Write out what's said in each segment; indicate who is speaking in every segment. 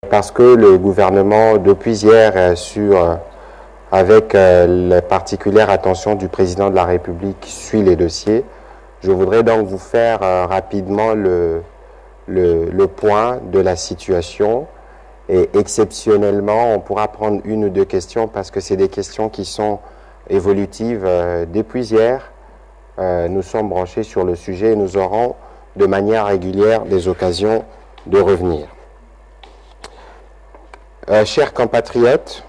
Speaker 1: Parce que le gouvernement, depuis hier, avec la particulière attention du président de la République, suit les dossiers. Je voudrais donc vous faire rapidement le point de la situation. Et exceptionnellement, on pourra prendre une ou deux questions parce que c'est des questions qui sont évolutives. Depuis hier, nous sommes branchés sur le sujet et nous aurons de manière régulière des occasions de revenir. Chers compatriotes,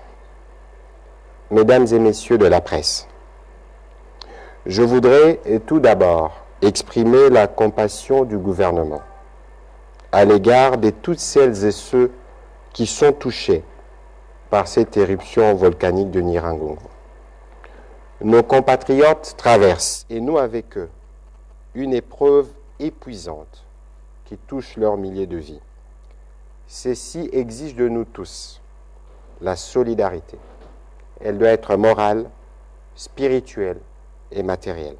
Speaker 1: mesdames et messieurs de la presse, je voudrais tout d'abord exprimer la compassion du gouvernement à l'égard de toutes celles et ceux qui sont touchés par cette éruption volcanique de Nyiragongo. Nos compatriotes traversent, et nous avec eux, une épreuve épuisante qui touche leurs milliers de vies. Ceci exige de nous tous la solidarité. Elle doit être morale, spirituelle et matérielle.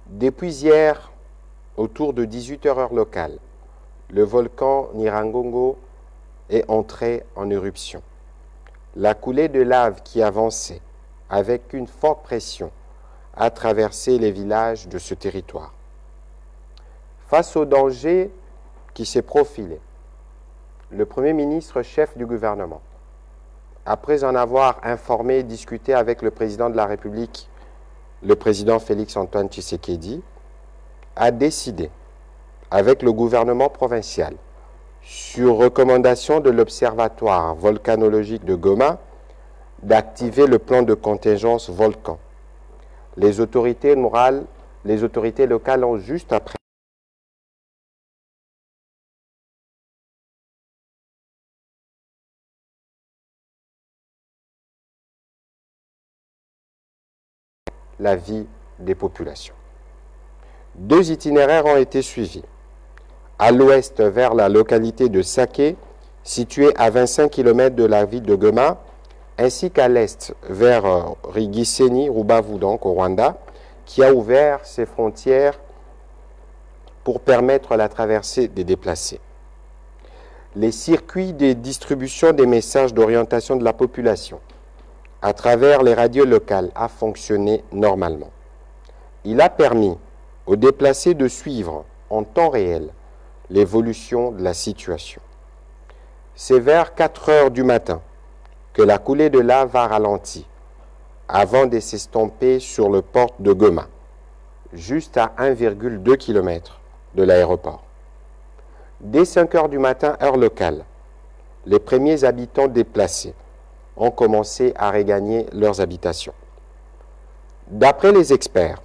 Speaker 1: Depuis hier, autour de 18h heure locale, le volcan Nyiragongo est entré en éruption. La coulée de lave qui avançait avec une forte pression a traversé les villages de ce territoire. Face au danger qui s'est profilé, le Premier ministre, chef du gouvernement, après en avoir informé et discuté avec le président de la République, le président Félix-Antoine Tshisekedi, a décidé, avec le gouvernement provincial, sur recommandation de l'Observatoire volcanologique de Goma, d'activer le plan de contingence volcan. Les autorités morales, les autorités locales ont juste après la vie des populations. Deux itinéraires ont été suivis. À l'ouest, vers la localité de Saké, située à 25 km de la ville de Goma, ainsi qu'à l'est, vers Rigiseni, Rubavu, donc au Rwanda, qui a ouvert ses frontières pour permettre la traversée des déplacés. Les circuits de distribution des messages d'orientation de la population à travers les radios locales a fonctionné normalement. Il a permis aux déplacés de suivre en temps réel l'évolution de la situation. C'est vers 4 heures du matin que la coulée de lave a ralenti avant de s'estomper sur le port de Goma, juste à 1,2 km de l'aéroport. Dès 5 heures du matin, heure locale, les premiers habitants déplacés ont commencé à regagner leurs habitations. D'après les experts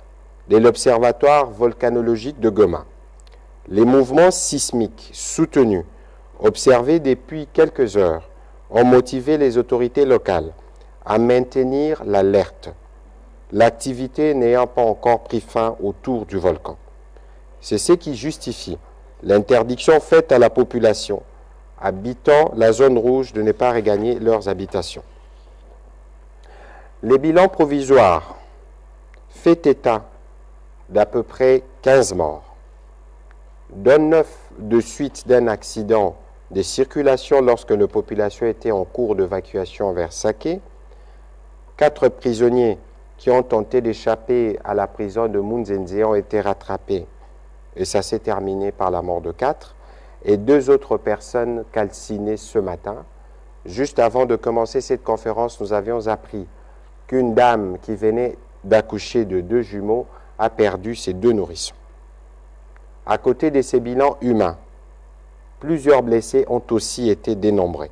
Speaker 1: de l'Observatoire volcanologique de Goma, les mouvements sismiques soutenus observés depuis quelques heures ont motivé les autorités locales à maintenir l'alerte, l'activité n'ayant pas encore pris fin autour du volcan. C'est ce qui justifie l'interdiction faite à la population habitant la zone rouge de ne pas regagner leurs habitations. Les bilans provisoires fait état d'à peu près 15 morts, dont 9 de suite d'un accident de circulation lorsque nos populations étaient en cours d'évacuation vers Saké, 4 prisonniers qui ont tenté d'échapper à la prison de Munzenze ont été rattrapés et ça s'est terminé par la mort de 4, et 2 autres personnes calcinées ce matin. Juste avant de commencer cette conférence, nous avions appris qu'une dame qui venait d'accoucher de 2 jumeaux a perdu ses 2 nourrissons. À côté de ces bilans humains, plusieurs blessés ont aussi été dénombrés.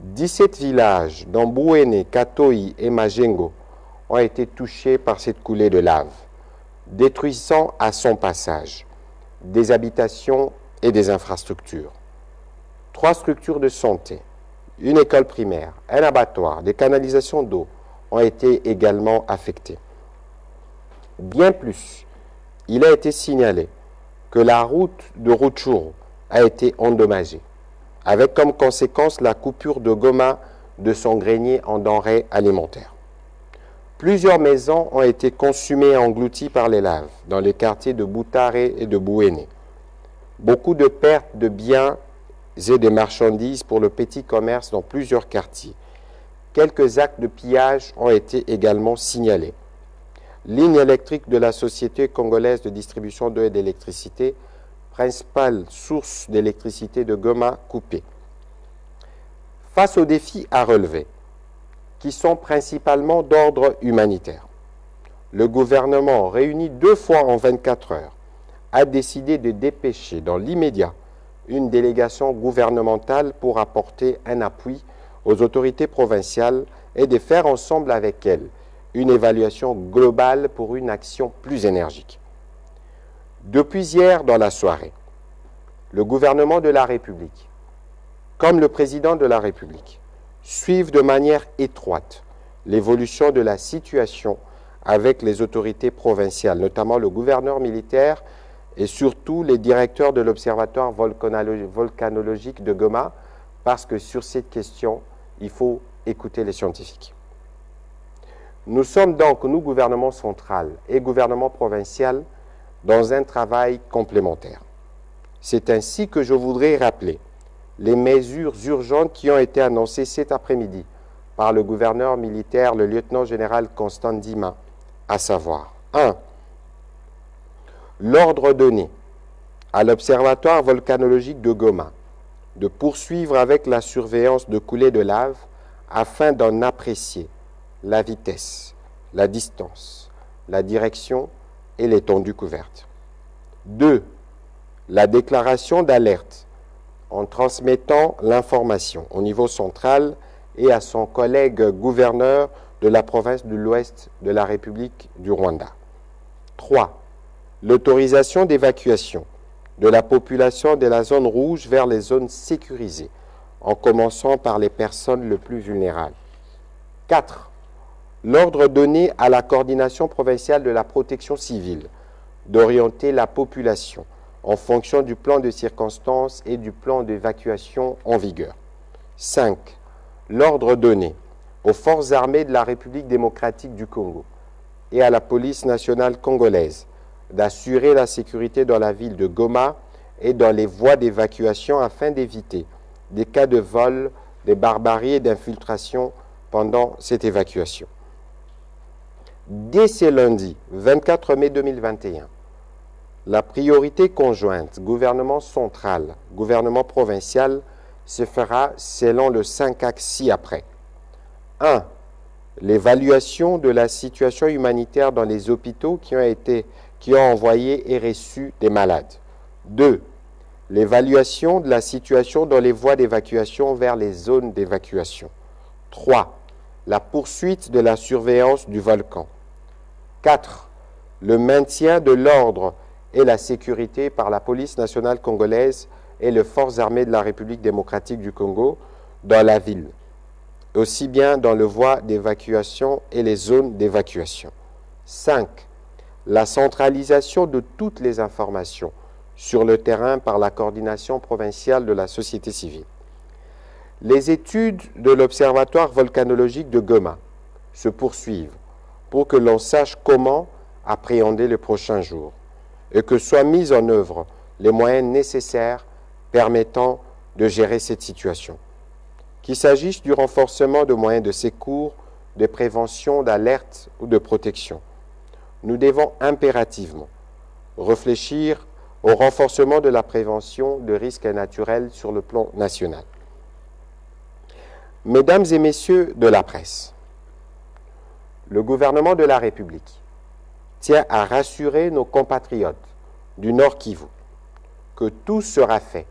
Speaker 1: 17 villages, dont Bouéné, Katoi et Majengo, ont été touchés par cette coulée de lave, détruisant à son passage des habitations et des infrastructures. 3 structures de santé, une école primaire, un abattoir, des canalisations d'eau ont été également affectées. Bien plus, il a été signalé que la route de Rutshuru a été endommagée, avec comme conséquence la coupure de Goma de son grenier en denrées alimentaires. Plusieurs maisons ont été consumées et englouties par les laves dans les quartiers de Butare et de Bouéné. Beaucoup de pertes de biens et des marchandises pour le petit commerce dans plusieurs quartiers. Quelques actes de pillage ont été également signalés. Ligne électrique de la Société congolaise de distribution d'eau et d'électricité, principale source d'électricité de Goma, coupée. Face aux défis à relever, qui sont principalement d'ordre humanitaire, le gouvernement, réuni 2 fois en 24 heures, a décidé de dépêcher dans l'immédiat une délégation gouvernementale pour apporter un appui aux autorités provinciales et de faire ensemble avec elles une évaluation globale pour une action plus énergique. Depuis hier dans la soirée, le gouvernement de la République, comme le président de la République, suivent de manière étroite l'évolution de la situation avec les autorités provinciales, notamment le gouverneur militaire et surtout les directeurs de l'Observatoire volcanologique de Goma, parce que sur cette question, il faut écouter les scientifiques. Nous sommes donc, nous, gouvernement central et gouvernement provincial, dans un travail complémentaire. C'est ainsi que je voudrais rappeler les mesures urgentes qui ont été annoncées cet après-midi par le gouverneur militaire, le lieutenant-général Constant Ndima, à savoir 1. L'ordre donné à l'Observatoire volcanologique de Goma de poursuivre avec la surveillance de coulées de lave afin d'en apprécier la vitesse, la distance, la direction et l'étendue couverte. 2. La déclaration d'alerte en transmettant l'information au niveau central et à son collègue gouverneur de la province de l'Ouest de la République du Rwanda. 3. L'autorisation d'évacuation de la population de la zone rouge vers les zones sécurisées, en commençant par les personnes les plus vulnérables. 4. L'ordre donné à la coordination provinciale de la protection civile d'orienter la population en fonction du plan de circonstances et du plan d'évacuation en vigueur. 5. L'ordre donné aux forces armées de la République démocratique du Congo et à la police nationale congolaise d'assurer la sécurité dans la ville de Goma et dans les voies d'évacuation afin d'éviter des cas de vol, de barbarie et d'infiltration pendant cette évacuation. Dès ce lundi 24 mai 2021, la priorité conjointe gouvernement central, gouvernement provincial se fera selon le 5 axes ci-après. 1. L'évaluation de la situation humanitaire dans les hôpitaux qui ont envoyé et reçu des malades. 2. L'évaluation de la situation dans les voies d'évacuation vers les zones d'évacuation. 3. La poursuite de la surveillance du volcan. 4. Le maintien de l'ordre et la sécurité par la police nationale congolaise et les forces armées de la République démocratique du Congo dans la ville, aussi bien dans les voies d'évacuation et les zones d'évacuation. 5. La centralisation de toutes les informations sur le terrain par la coordination provinciale de la société civile. Les études de l'Observatoire volcanologique de Goma se poursuivent pour que l'on sache comment appréhender les prochains jours et que soient mis en œuvre les moyens nécessaires permettant de gérer cette situation. Qu'il s'agisse du renforcement de moyens de secours, de prévention, d'alerte ou de protection, nous devons impérativement réfléchir au renforcement de la prévention de risques naturels sur le plan national. Mesdames et messieurs de la presse, le gouvernement de la République tient à rassurer nos compatriotes du Nord Kivu que tout sera fait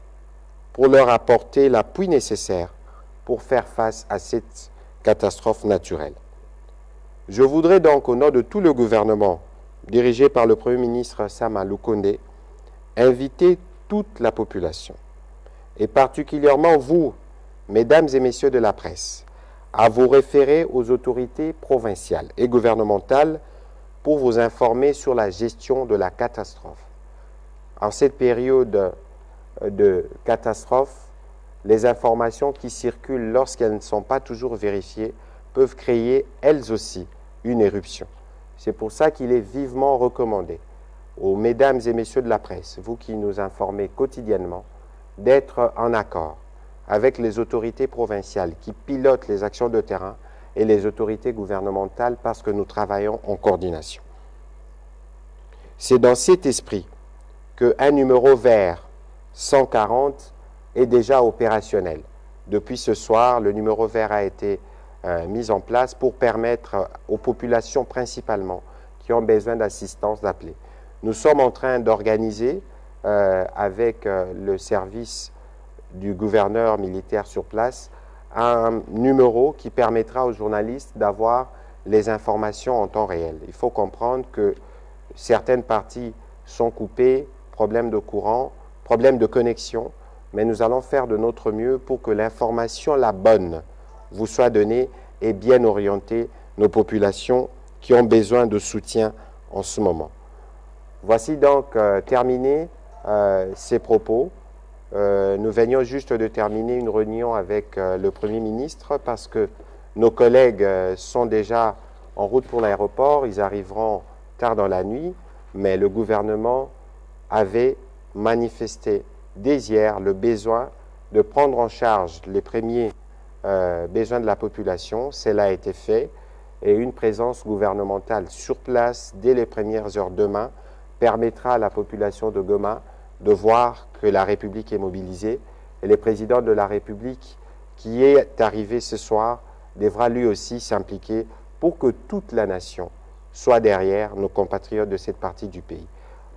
Speaker 1: pour leur apporter l'appui nécessaire pour faire face à cette catastrophe naturelle. Je voudrais donc, au nom de tout le gouvernement, dirigé par le Premier ministre Sama Lukonde, inviter toute la population, et particulièrement vous, mesdames et messieurs de la presse, à vous référer aux autorités provinciales et gouvernementales pour vous informer sur la gestion de la catastrophe. En cette période de catastrophe, les informations qui circulent lorsqu'elles ne sont pas toujours vérifiées peuvent créer elles aussi une éruption. C'est pour ça qu'il est vivement recommandé aux mesdames et messieurs de la presse, vous qui nous informez quotidiennement, d'être en accord avec les autorités provinciales qui pilotent les actions de terrain et les autorités gouvernementales parce que nous travaillons en coordination. C'est dans cet esprit qu'un numéro vert 140 est déjà opérationnel. Depuis ce soir, le numéro vert a été mis en place pour permettre aux populations principalement qui ont besoin d'assistance d'appeler. Nous sommes en train d'organiser avec le service du gouverneur militaire sur place un numéro qui permettra aux journalistes d'avoir les informations en temps réel. Il faut comprendre que certaines parties sont coupées, problèmes de courant, problèmes de connexion, mais nous allons faire de notre mieux pour que l'information, la bonne, vous soit donnée et bien orienter nos populations qui ont besoin de soutien en ce moment. Voici donc terminé ces propos. Nous venions juste de terminer une réunion avec le Premier ministre parce que nos collègues sont déjà en route pour l'aéroport. Ils arriveront tard dans la nuit, mais le gouvernement avait manifesté dès hier le besoin de prendre en charge les premiers besoins de la population. Cela a été fait et une présence gouvernementale sur place dès les premières heures demain permettra à la population de Goma de voir que la République est mobilisée et le président de la République qui est arrivé ce soir devra lui aussi s'impliquer pour que toute la nation soit derrière nos compatriotes de cette partie du pays.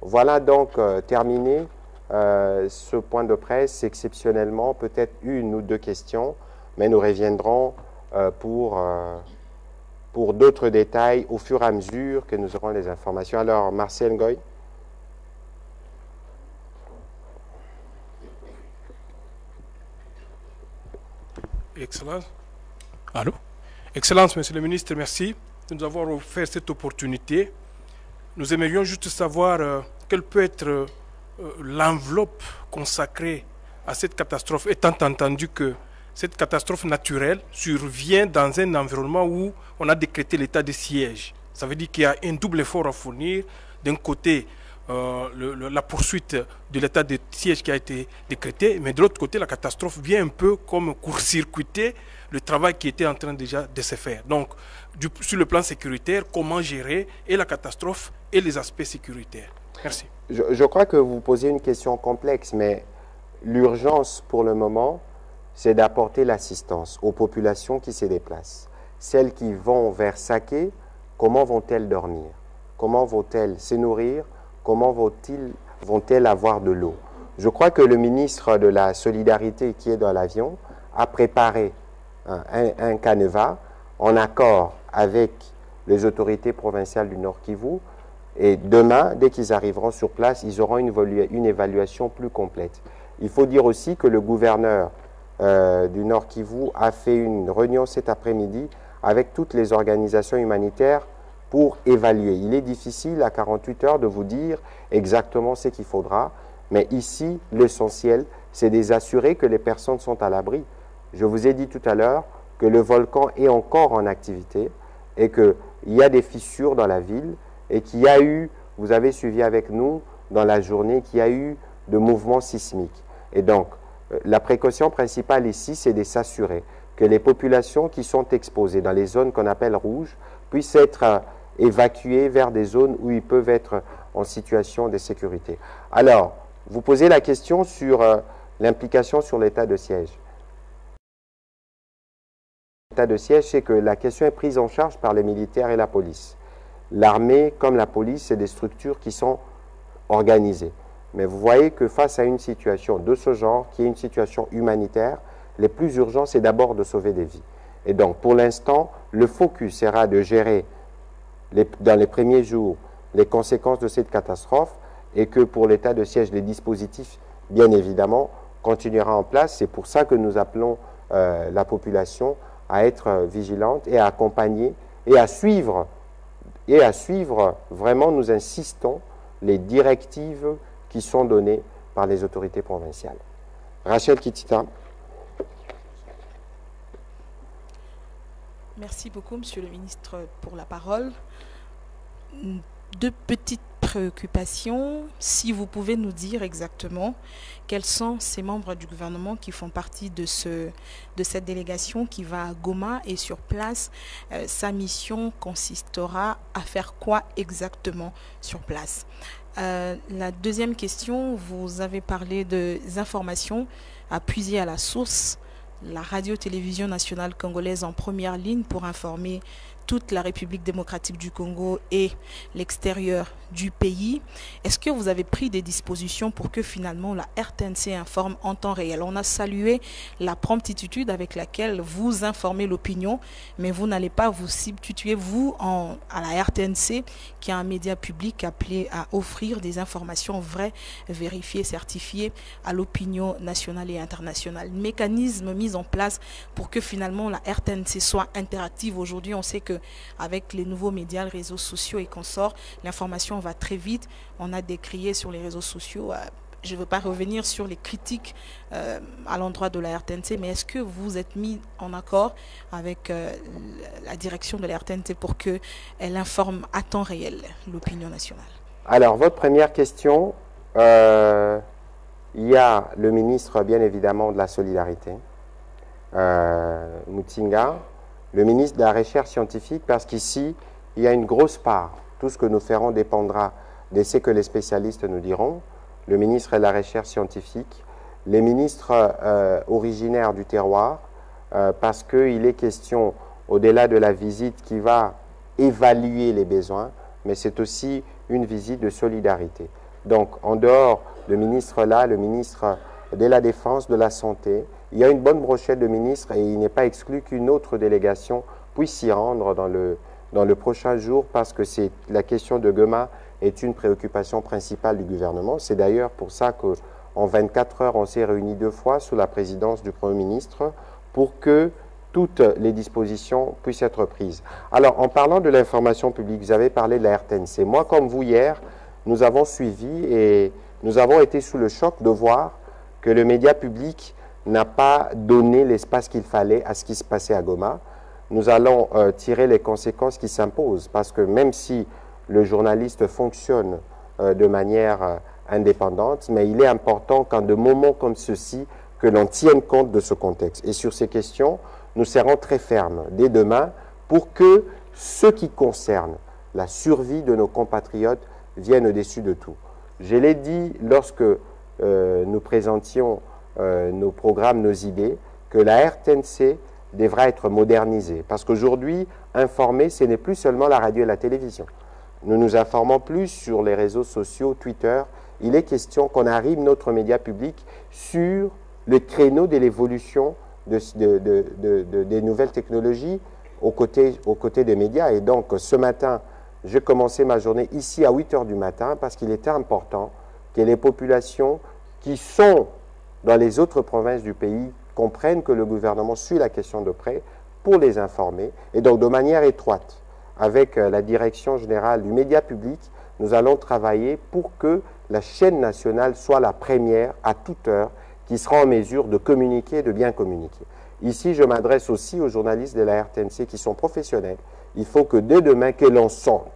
Speaker 1: Voilà donc terminé ce point de presse, exceptionnellement peut-être une ou deux questions, mais nous reviendrons pour d'autres détails au fur et à mesure que nous aurons les informations. Alors, Marcel Ngoy.
Speaker 2: Excellence. Allô? Excellence, Monsieur le Ministre, merci de nous avoir offert cette opportunité. Nous aimerions juste savoir quelle peut être l'enveloppe consacrée à cette catastrophe, étant entendu que cette catastrophe naturelle survient dans un environnement où on a décrété l'état de siège. Ça veut dire qu'il y a un double effort à fournir. D'un côté, la poursuite de l'état de siège qui a été décrété, mais de l'autre côté, la catastrophe vient un peu comme court-circuiter le travail qui était en train déjà de se faire. Donc, sur le plan sécuritaire, comment gérer et la catastrophe et les aspects sécuritaires? Merci.
Speaker 1: Je crois que vous posez une question complexe, mais l'urgence pour le moment, c'est d'apporter l'assistance aux populations qui se déplacent. Celles qui vont vers Saké, comment vont-elles dormir? Comment vont-elles se nourrir? Comment vont-elles avoir de l'eau? Je crois que le ministre de la Solidarité qui est dans l'avion a préparé un canevas en accord avec les autorités provinciales du Nord Kivu. Et demain, dès qu'ils arriveront sur place, ils auront une évaluation plus complète. Il faut dire aussi que le gouverneur du Nord Kivu a fait une réunion cet après-midi avec toutes les organisations humanitaires pour évaluer. Il est difficile à 48 heures de vous dire exactement ce qu'il faudra, mais ici, l'essentiel, c'est de s'assurer que les personnes sont à l'abri. Je vous ai dit tout à l'heure que le volcan est encore en activité et qu'il y a des fissures dans la ville et qu'il y a eu, vous avez suivi avec nous dans la journée, qu'il y a eu de mouvements sismiques. Et donc, la précaution principale ici, c'est de s'assurer que les populations qui sont exposées dans les zones qu'on appelle rouges puissent être évacuées vers des zones où ils peuvent être en situation de sécurité. Alors, vous posez la question sur l'implication sur l'état de siège. L'état de siège, c'est que la question est prise en charge par les militaires et la police. L'armée, comme la police, c'est des structures qui sont organisées. Mais vous voyez que face à une situation de ce genre, qui est une situation humanitaire, le plus urgent, c'est d'abord de sauver des vies. Et donc, pour l'instant, le focus sera de gérer dans les premiers jours les conséquences de cette catastrophe et que pour l'état de siège, les dispositifs, bien évidemment, continuera en place. C'est pour ça que nous appelons la population à être vigilante et à accompagner et à suivre, vraiment, nous insistons, les directives qui sont données par les autorités provinciales. Rachel Kitita.
Speaker 3: Merci beaucoup, Monsieur le Ministre, pour la parole. Deux petites préoccupations. Si vous pouvez nous dire exactement quels sont ces membres du gouvernement qui font partie de cette délégation qui va à Goma, et sur place, sa mission consistera à faire quoi exactement sur place? La deuxième question, vous avez parlé des informations à puiser à la source. La radio-télévision nationale congolaise en première ligne pour informer toute la République démocratique du Congo et l'extérieur du pays. Est-ce que vous avez pris des dispositions pour que finalement la RTNC informe en temps réel? On a salué la promptitude avec laquelle vous informez l'opinion, mais vous n'allez pas vous substituer, vous, à la RTNC, qui est un média public appelé à offrir des informations vraies, vérifiées, certifiées à l'opinion nationale et internationale. Mécanisme mis en place pour que finalement la RTNC soit interactive. Aujourd'hui, on sait que avec les nouveaux médias, les réseaux sociaux et consorts, l'information va très vite. On a décrié sur les réseaux sociaux, je ne veux pas revenir sur les critiques à l'endroit de la RTNC, mais est-ce que vous êtes mis en accord avec la direction de la RTNC pour qu'elle informe à temps réel l'opinion nationale?
Speaker 1: Alors, votre première question, il y a le ministre, bien évidemment, de la Solidarité, Mutinga, le ministre de la Recherche scientifique, parce qu'ici, il y a une grosse part. Tout ce que nous ferons dépendra de ce que les spécialistes nous diront. Le ministre de la Recherche scientifique, les ministres originaires du terroir, parce qu'il est question, au-delà de la visite qui va évaluer les besoins, mais c'est aussi une visite de solidarité. Donc, en dehors du ministre-là, le ministre de la Défense, de la Santé, il y a une bonne brochette de ministres et il n'est pas exclu qu'une autre délégation puisse s'y rendre dans le prochain jour, parce que la question de Goma est une préoccupation principale du gouvernement. C'est d'ailleurs pour ça qu'en 24 heures, on s'est réunis 2 fois sous la présidence du Premier ministre pour que toutes les dispositions puissent être prises. Alors, en parlant de l'information publique, vous avez parlé de la RTNC. Moi, comme vous, hier, nous avons suivi et nous avons été sous le choc de voir que le média public n'a pas donné l'espace qu'il fallait à ce qui se passait à Goma. Nous allons tirer les conséquences qui s'imposent, parce que même si le journaliste fonctionne de manière indépendante, mais il est important qu'en de moments comme ceux-ci, que l'on tienne compte de ce contexte. Et sur ces questions, nous serons très fermes dès demain pour que ce qui concerne la survie de nos compatriotes vienne au-dessus de tout. Je l'ai dit lorsque nous présentions nos programmes, nos idées, que la RTNC devra être modernisée. Parce qu'aujourd'hui, informer, ce n'est plus seulement la radio et la télévision. Nous nous informons plus sur les réseaux sociaux, Twitter. Il est question qu'on arrive, notre média public, sur le créneau de l'évolution des nouvelles technologies aux côtés des médias. Et donc, ce matin, j'ai commencé ma journée ici à 8 h du matin parce qu'il était important que les populations qui sont dans les autres provinces du pays comprennent que le gouvernement suit la question de près pour les informer. Et donc, de manière étroite, avec la direction générale du média public, nous allons travailler pour que la chaîne nationale soit la première à toute heure qui sera en mesure de communiquer et de bien communiquer. Ici, je m'adresse aussi aux journalistes de la RTNC qui sont professionnels. Il faut que dès demain, que l'on sente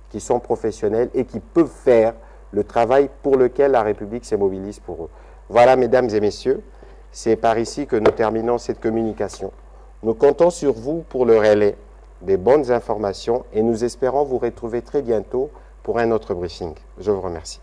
Speaker 1: qu'ils sont professionnels et qui peuvent faire le travail pour lequel la République se mobilise pour eux. Voilà, mesdames et messieurs, c'est par ici que nous terminons cette communication. Nous comptons sur vous pour le relais des bonnes informations et nous espérons vous retrouver très bientôt pour un autre briefing. Je vous remercie.